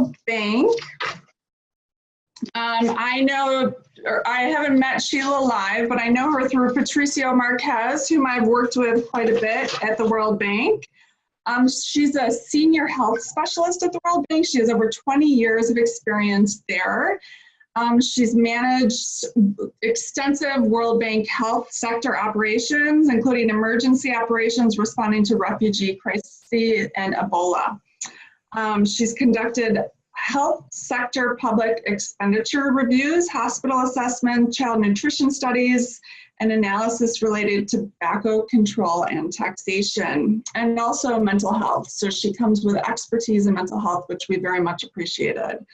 World Bank, I haven't met Sheila live, but I know her through Patricio Marquez, whom I've worked with quite a bit at the World Bank. She's a senior health specialist at the World Bank. She has over 20 years of experience there. She's managed extensive World Bank health sector operations, including emergency operations responding to refugee crises and Ebola. She's conducted health sector public expenditure reviews, hospital assessment, child nutrition studies, and analysis related to tobacco control and taxation, and also mental health. So she comes with expertise in mental health, which we very much appreciated.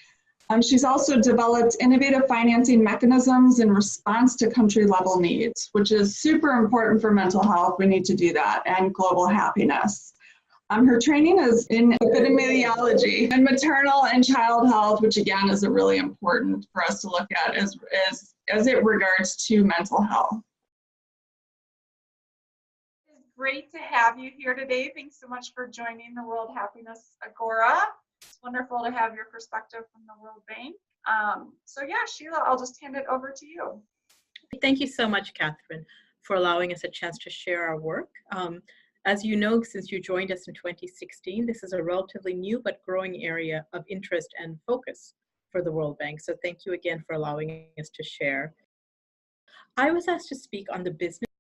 She's also developed innovative financing mechanisms in response to country level needs, which is super important for mental health. We need to do that, and global happiness. Her training is in epidemiology and maternal and child health, which again is really important for us to look at as it regards to mental health. It's great to have you here today. Thanks so much for joining the World Happiness Agora. It's wonderful to have your perspective from the World Bank. So yeah, Sheila, I'll just hand it over to you. Thank you so much, Catherine, for allowing us a chance to share our work. As you know, since you joined us in 2016, this is a relatively new but growing area of interest and focus for the World Bank. So thank you again for allowing us to share. I was asked to speak on the business.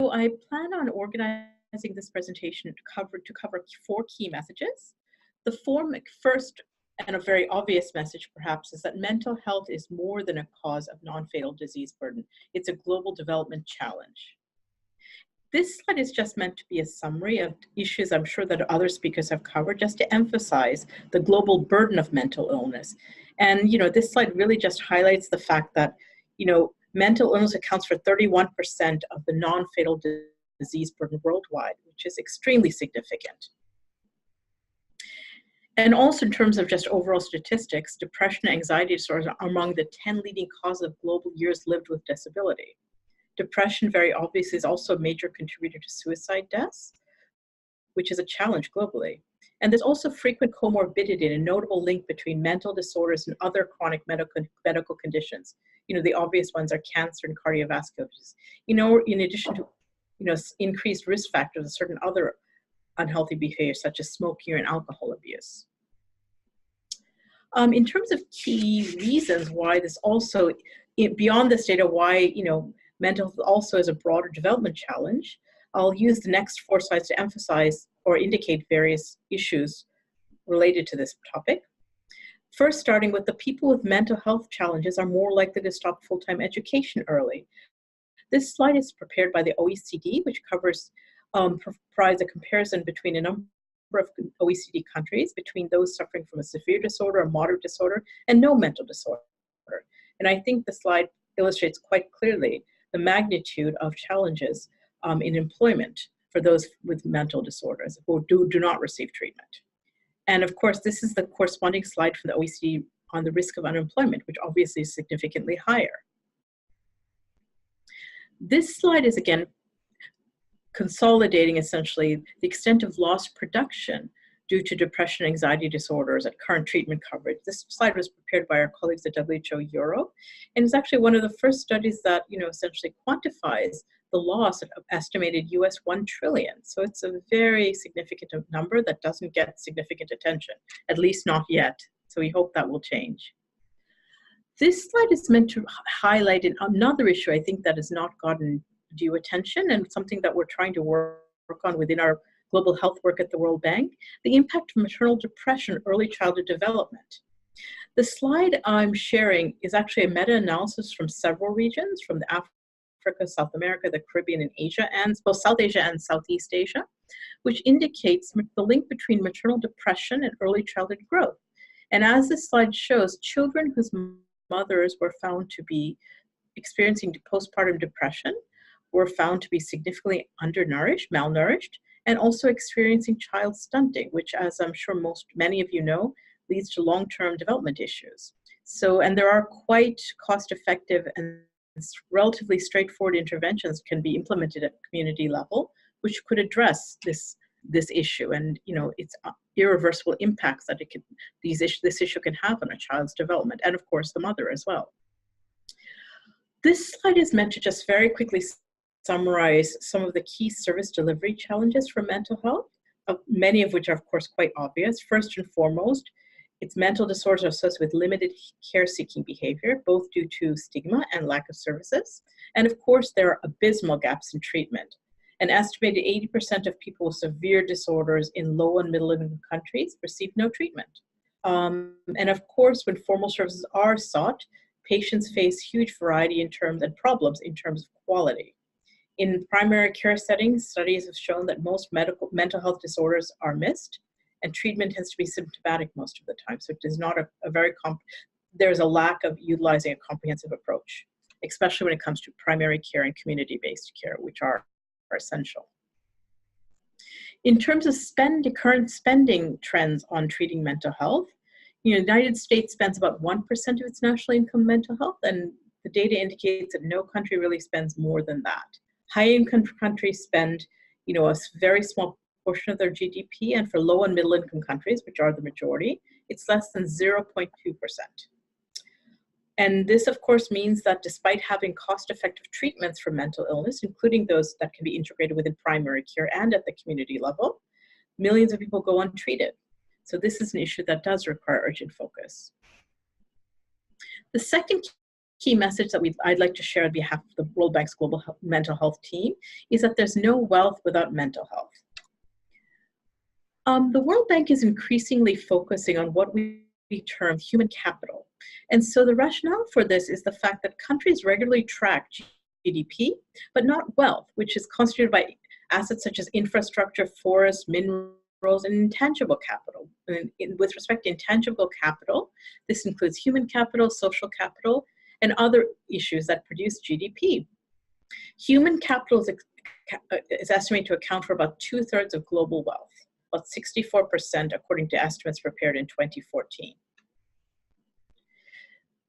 So I plan on organizing this presentation to cover 4 key messages. The first and a very obvious message perhaps is that mental health is more than a cause of non-fatal disease burden. It's a global development challenge. This slide is just meant to be a summary of issues I'm sure that other speakers have covered, just to emphasize the global burden of mental illness. And this slide really just highlights the fact that mental illness accounts for 31% of the non-fatal disease burden worldwide, which is extremely significant. And also in terms of just overall statistics, depression and anxiety disorders are among the 10 leading causes of global years lived with disability. Depression, very obviously, is also a major contributor to suicide deaths, which is a challenge globally. And there's also frequent comorbidity and a notable link between mental disorders and other chronic medical conditions. The obvious ones are cancer and cardiovascular disease. In addition to, increased risk factors of certain other unhealthy behaviors such as smoking and alcohol abuse. In terms of key reasons why this also, beyond this data, why, mental health also is a broader development challenge, I'll use the next 4 slides to emphasize or indicate various issues related to this topic. First, starting with the people with mental health challenges are more likely to stop full-time education early. This slide is prepared by the OECD, which provides a comparison between a number of OECD countries, between those suffering from a severe disorder, a moderate disorder, and no mental disorder. And I think the slide illustrates quite clearly the magnitude of challenges in employment for those with mental disorders who do not receive treatment. And of course, this is the corresponding slide from the OECD on the risk of unemployment, which obviously is significantly higher. This slide is again consolidating essentially the extent of lost production due to depression and anxiety disorders at current treatment coverage. This slide was prepared by our colleagues at WHO Europe, and it's actually one of the first studies that essentially quantifies the loss of estimated US 1 trillion. So it's a very significant number that doesn't get significant attention, at least not yet. So we hope that will change. This slide is meant to highlight another issue I think that has not gotten due attention, and something that we're trying to work on within our global health work at the World Bank, the impact of maternal depression, early childhood development. The slide I'm sharing is actually a meta-analysis from several regions, from Africa, South America, the Caribbean, and Asia, and both South Asia and Southeast Asia, which indicates the link between maternal depression and early childhood growth. And as this slide shows, children whose mothers were found to be experiencing postpartum depression were found to be significantly undernourished, malnourished, and also experiencing child stunting, which, as I'm sure many of you know, leads to long-term development issues. So, and there are quite cost-effective and relatively straightforward interventions can be implemented at community level, which could address this this issue and, its irreversible impacts that this issue can have on a child's development, and of course the mother as well. This slide is meant to just very quickly summarize some of the key service delivery challenges for mental health, many of which are of course quite obvious. First and foremost, its mental disorders are associated with limited care-seeking behavior, both due to stigma and lack of services. And of course, there are abysmal gaps in treatment. An estimated 80% of people with severe disorders in low and middle income countries receive no treatment. And of course, when formal services are sought, patients face huge variety in terms and problems in terms of quality. In primary care settings, studies have shown that most mental health disorders are missed, and treatment tends to be symptomatic most of the time. So it is not there's a lack of utilizing a comprehensive approach, especially when it comes to primary care and community-based care, which are essential. In terms of current spending trends on treating mental health, the United States spends about 1% of its national income on mental health, and the data indicates that no country really spends more than that. High-income countries spend, a very small portion of their GDP, and for low and middle income countries, which are the majority, it's less than 0.2%. And this, of course, means that despite having cost-effective treatments for mental illness, including those that can be integrated within primary care and at the community level, millions of people go untreated. So this is an issue that does require urgent focus. The second key message that I'd like to share on behalf of the World Bank's Global Mental Health team is that there's no wealth without mental health. The World Bank is increasingly focusing on what we term human capital. And so the rationale for this is the fact that countries regularly track GDP, but not wealth, which is constituted by assets such as infrastructure, forests, minerals, and intangible capital. And with respect to intangible capital, this includes human capital, social capital, and other issues that produce GDP. Human capital is estimated to account for about 2/3 of global wealth, about 64% according to estimates prepared in 2014.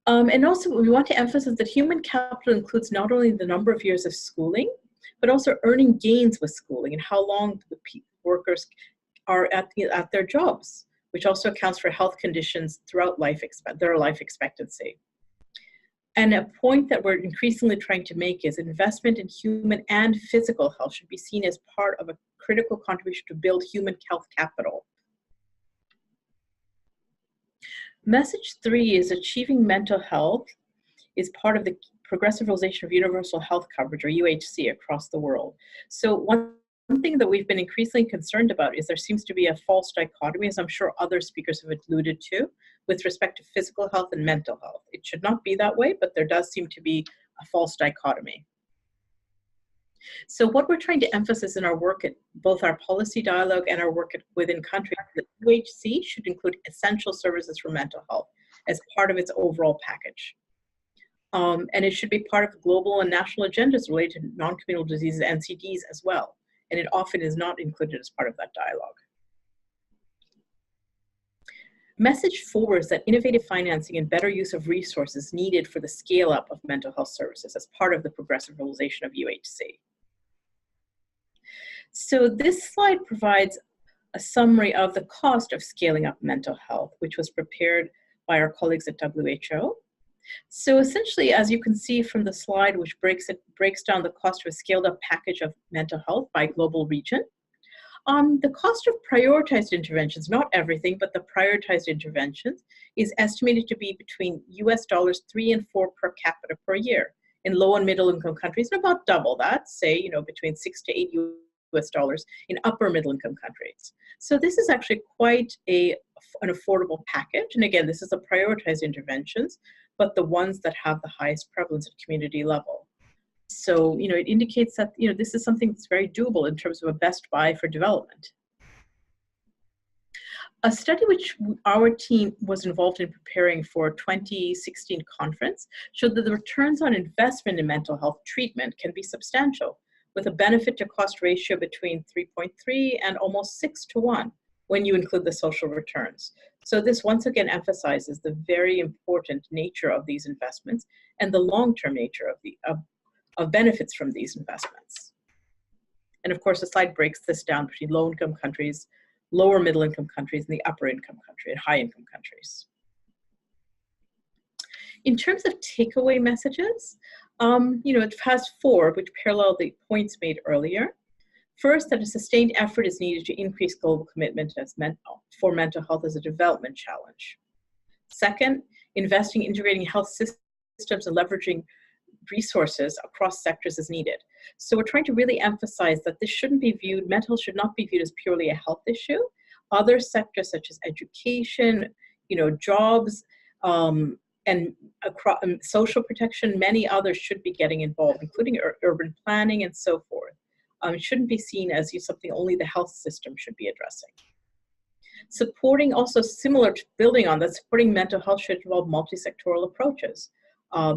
And also we want to emphasize that human capital includes not only the number of years of schooling, but also earning gains with schooling and how long the workers are at their jobs, which also accounts for health conditions throughout their life expectancy. And a point that we're increasingly trying to make is investment in human and physical health should be seen as part of a critical contribution to build human health capital. Message 3 is achieving mental health is part of the progressive realization of universal health coverage, or UHC, across the world. So one thing that we've been increasingly concerned about is there seems to be a false dichotomy, as I'm sure other speakers have alluded to, with respect to physical health and mental health. It should not be that way, but there does seem to be a false dichotomy. So what we're trying to emphasize in our work at both our policy dialogue and our work within countries, that UHC should include essential services for mental health as part of its overall package. And it should be part of global and national agendas related to non-communicable diseases, NCDs, as well. And it often is not included as part of that dialogue. Message 4 is that innovative financing and better use of resources needed for the scale up of mental health services as part of the progressive realization of UHC. So this slide provides a summary of the cost of scaling up mental health, which was prepared by our colleagues at WHO. So essentially, as you can see from the slide, which breaks down the cost of a scaled up package of mental health by global region, the cost of prioritized interventions, not everything, but the prioritized interventions, is estimated to be between $3 and $4 per capita per year in low and middle income countries, and about double that, say, between $6 to $8 in upper middle income countries. So this is actually quite an affordable package. And again, this is the prioritized interventions, but the ones that have the highest prevalence at community level. So, it indicates that, this is something that's very doable in terms of a best buy for development. A study which our team was involved in preparing for a 2016 conference showed that the returns on investment in mental health treatment can be substantial, with a benefit to cost ratio between 3.3 and almost 6 to 1 when you include the social returns. So this once again emphasizes the very important nature of these investments and the long-term nature of benefits from these investments. And of course, the slide breaks this down between low-income countries, lower middle-income countries, and the upper-income country and high-income countries. In terms of takeaway messages, it has 4, which parallel the points made earlier. First, that a sustained effort is needed to increase global commitment for mental health as a development challenge. Second, investing, integrating health systems and leveraging resources across sectors is needed. So we're trying to really emphasize that this shouldn't be viewed, mental health should not be viewed as purely a health issue. Other sectors such as education, jobs, and social protection, many others should be getting involved, including urban planning and so forth. It shouldn't be seen as something only the health system should be addressing. Supporting, also similar to building on that, supporting mental health should involve multi-sectoral approaches.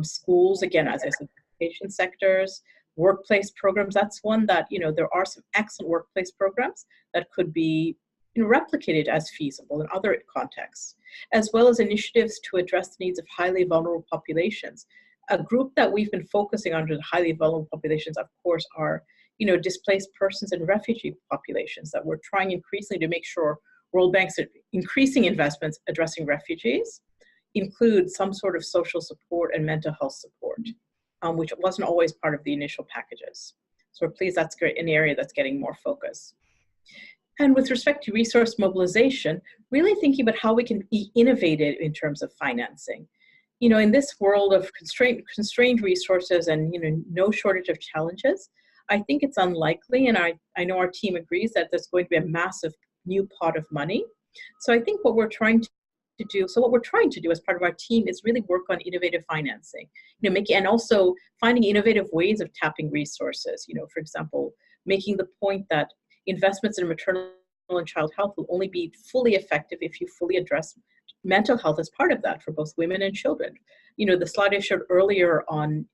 Schools, again, as I said, education sectors, workplace programs, that's one that, there are some excellent workplace programs that could be replicated as feasible in other contexts, as well as initiatives to address the needs of highly vulnerable populations. A group that we've been focusing on under the highly vulnerable populations, of course, are displaced persons and refugee populations that we're trying increasingly to make sure World Bank's increasing investments addressing refugees include some sort of social support and mental health support, which wasn't always part of the initial packages. So we're pleased that's an area that's getting more focus. And with respect to resource mobilization, really thinking about how we can be innovative in terms of financing. In this world of constrained resources and no shortage of challenges, I think it's unlikely, and I know our team agrees, that there's going to be a massive new pot of money. So I think what we're trying to do as part of our team is really work on innovative financing, and also finding innovative ways of tapping resources. For example, making the point that investments in maternal and child health will only be fully effective if you fully address mental health as part of that for both women and children. The slide I showed earlier on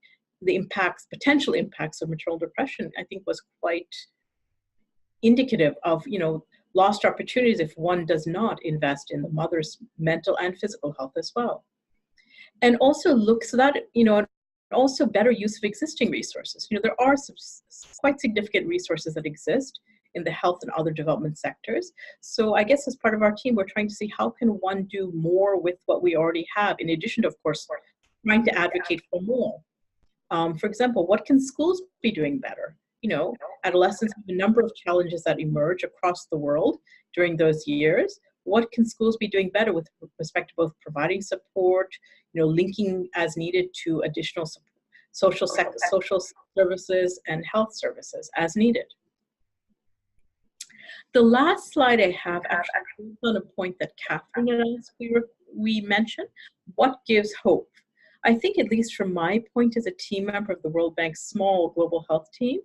the potential impacts of maternal depression, I think was quite indicative of, lost opportunities if one does not invest in the mother's mental and physical health as well. And also also better use of existing resources. There are some quite significant resources that exist in the health and other development sectors. So I guess as part of our team, we're trying to see how can one do more with what we already have, in addition to, of course, trying to advocate for more. For example, what can schools be doing better? Adolescents have a number of challenges that emerge across the world during those years. What can schools be doing better with respect to both providing support, linking as needed to additional social services and health services as needed? The last slide I have actually on a point that Catherine and us we mentioned, what gives hope? I think, at least from my point as a team member of the World Bank's small global health team,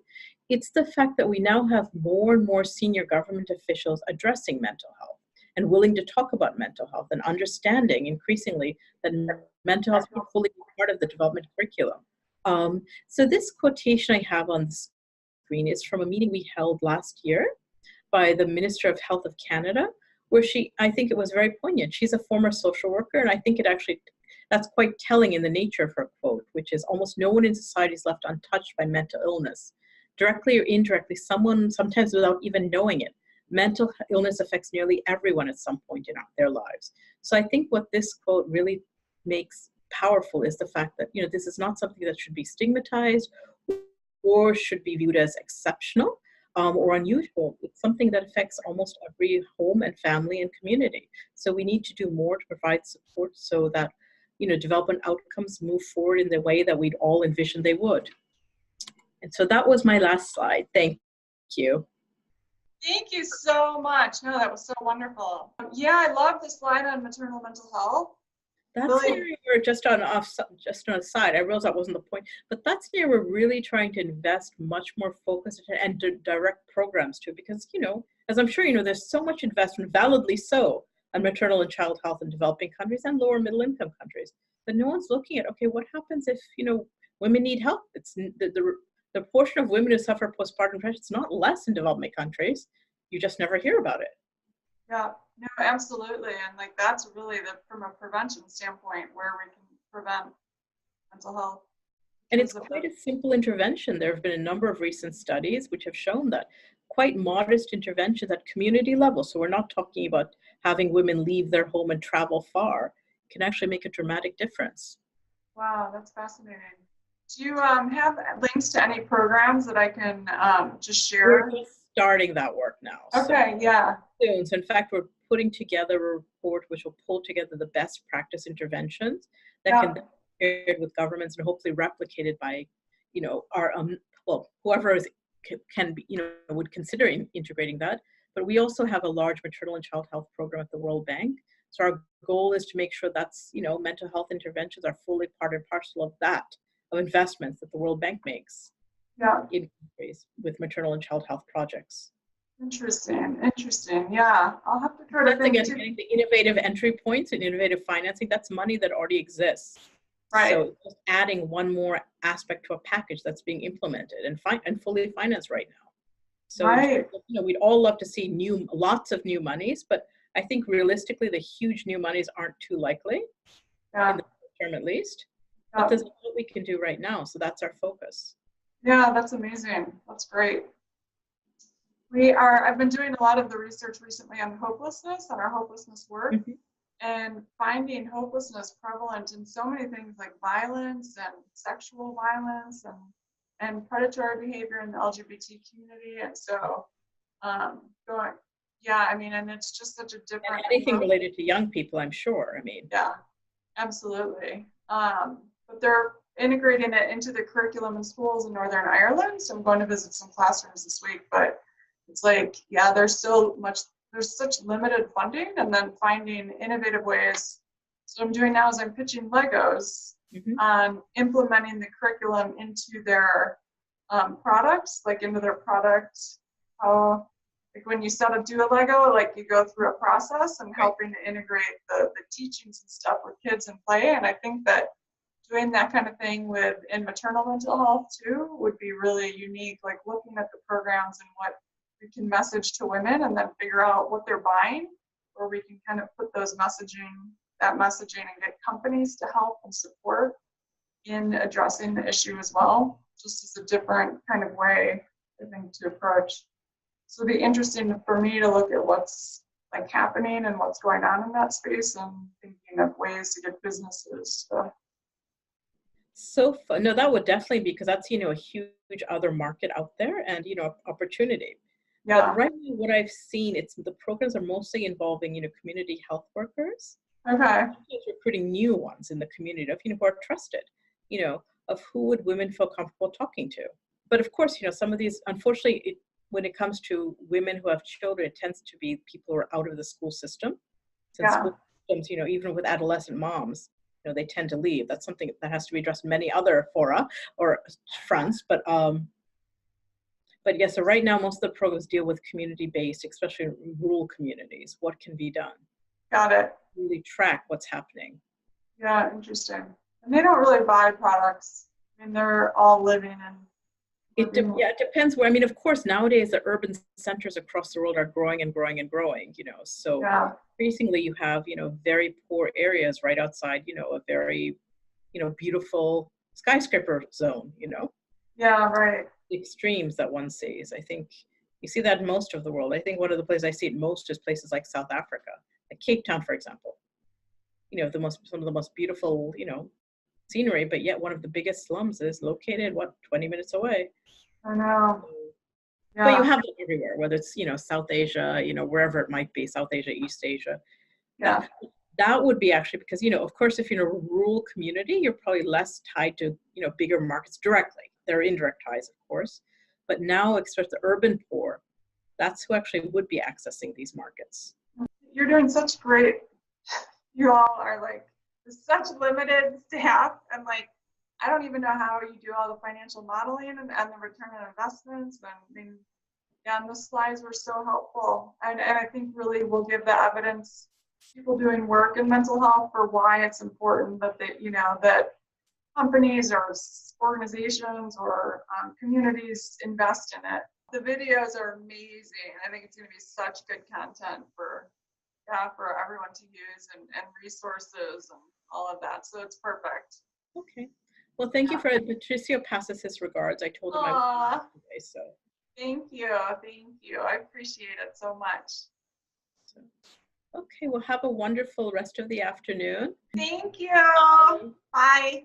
it's the fact that we now have more and more senior government officials addressing mental health and willing to talk about mental health and understanding increasingly that mental health can fully be part of the development curriculum. So this quotation I have on the screen is from a meeting we held last year by the Minister of Health of Canada, where I think it was very poignant. She's a former social worker, and I think that's quite telling in the nature of her quote, which is almost no one in society is left untouched by mental illness. Directly or indirectly, sometimes without even knowing it. Mental illness affects nearly everyone at some point in their lives. So I think what this quote really makes powerful is the fact that, this is not something that should be stigmatized or should be viewed as exceptional or unusual. It's something that affects almost every home and family and community. So we need to do more to provide support so that development outcomes move forward in the way that we'd all envision they would. And so that was my last slide. Thank you. Thank you so much. No, that was so wonderful. Yeah, I love the slide on maternal mental health. That's an area where just on a side, I realized that wasn't the point, but that's an area we're really trying to invest much more focus and direct programs to, because, as I'm sure there's so much investment, validly so, on maternal and child health in developing countries and lower middle income countries. But no one's looking at, okay, what happens if, women need help? It's the portion of women who suffer postpartum depression, it's not less in developing countries. You just never hear about it. Yeah, no, absolutely. And that's really from a prevention standpoint where we can prevent mental health. And it's quite a simple intervention. There have been a number of recent studies which have shown that quite modest interventions at community level, so we're not talking about having women leave their home and travel far, can actually make a dramatic difference. Wow, that's fascinating. Do you have links to any programs that I can just share? We're just starting that work now. Okay, yeah. Soon. So in fact, we're putting together a report which will pull together the best practice interventions that can be shared with governments and hopefully replicated by, our whoever can be, would consider integrating that. But we also have a large maternal and child health program at the World Bank. So our goal is to make sure that's, mental health interventions are fully part and parcel of that, of investments that the World Bank makes in countries with maternal and child health projects. Interesting. Yeah, I'll have to try to think again, getting the innovative entry points and innovative financing, that's money that already exists. Right. So just adding one more aspect to a package that's being implemented and fully financed right now. So right. We'd all love to see lots of new monies, but I think realistically the huge new monies aren't too likely in the short term at least. But there's what we can do right now, so that's our focus. Yeah, that's amazing. That's great. I've been doing a lot of the research recently on hopelessness and our hopelessness work, and finding hopelessness prevalent in so many things like violence and sexual violence and predatory behavior in the LGBT community. And so and it's just such a different. And anything related to young people, I'm sure. Yeah, absolutely. But they're integrating it into the curriculum in schools in Northern Ireland. So I'm going to visit some classrooms this week, but it's like, there's such limited funding, and then finding innovative ways. So what I'm doing now is I'm pitching Legos on implementing the curriculum into their products, like into their product. Like when you set up do a Lego, like you go through a process and helping to integrate the teachings and stuff with kids and play. And I think that doing that kind of thing in maternal mental health too would be really unique, like looking at the programs and what we can message to women and then figure out what they're buying, or we can kind of put that messaging and get companies to help and support in addressing the issue as well, just as a different kind of way, I think, to approach. So it'd be interesting for me to look at what's like happening and what's going on in that space, and thinking of ways to get businesses to. So fun. No, that would definitely be, because that's, a huge other market out there and, opportunity. Yeah. But right now, what I've seen, the programs are mostly involving, community health workers. Okay. Recruiting new ones in the community of, who are trusted, of who would women feel comfortable talking to. But of course, some of these, unfortunately, when it comes to women who have children, it tends to be people who are out of the school system. Since school systems, even with adolescent moms, they tend to leave. That's something that has to be addressed in many other fora or fronts. But yes, so right now, most of the programs deal with community-based, especially in rural communities. What can be done? Got it. Really track what's happening. Yeah, interesting. And they don't really buy products. They're all living in. It depends where. Of course, nowadays the urban centers across the world are growing and growing and growing. So increasingly you have very poor areas right outside a very beautiful skyscraper zone. Yeah, right. The extremes that one sees. I think you see that in most of the world. I think one of the places I see it most is places like South Africa, like Cape Town, for example. Some of the most beautiful scenery, but yet one of the biggest slums is located 20 minutes away. I know. Yeah. But you have it everywhere, whether it's South Asia, wherever it might be, South Asia, East Asia. Yeah. That would be actually because of course, if you're in a rural community, you're probably less tied to bigger markets directly. There are indirect ties, of course, but now, especially the urban poor, that's who actually would be accessing these markets. You're doing such great. You all are like such limited staff, and like I don't even know how you do all the financial modeling and the return on investments. And the slides were so helpful, and I think really will give the evidence, people doing work in mental health, for why it's important that that companies or organizations or communities invest in it. The videos are amazing. I think it's going to be such good content for everyone to use, and resources and all of that. So it's perfect. Okay. Well, thank you for Patricio passes his regards. I told him I Aw, would today, so. thank you. Thank you. I appreciate it so much. Okay, well, have a wonderful rest of the afternoon. Thank you. Bye.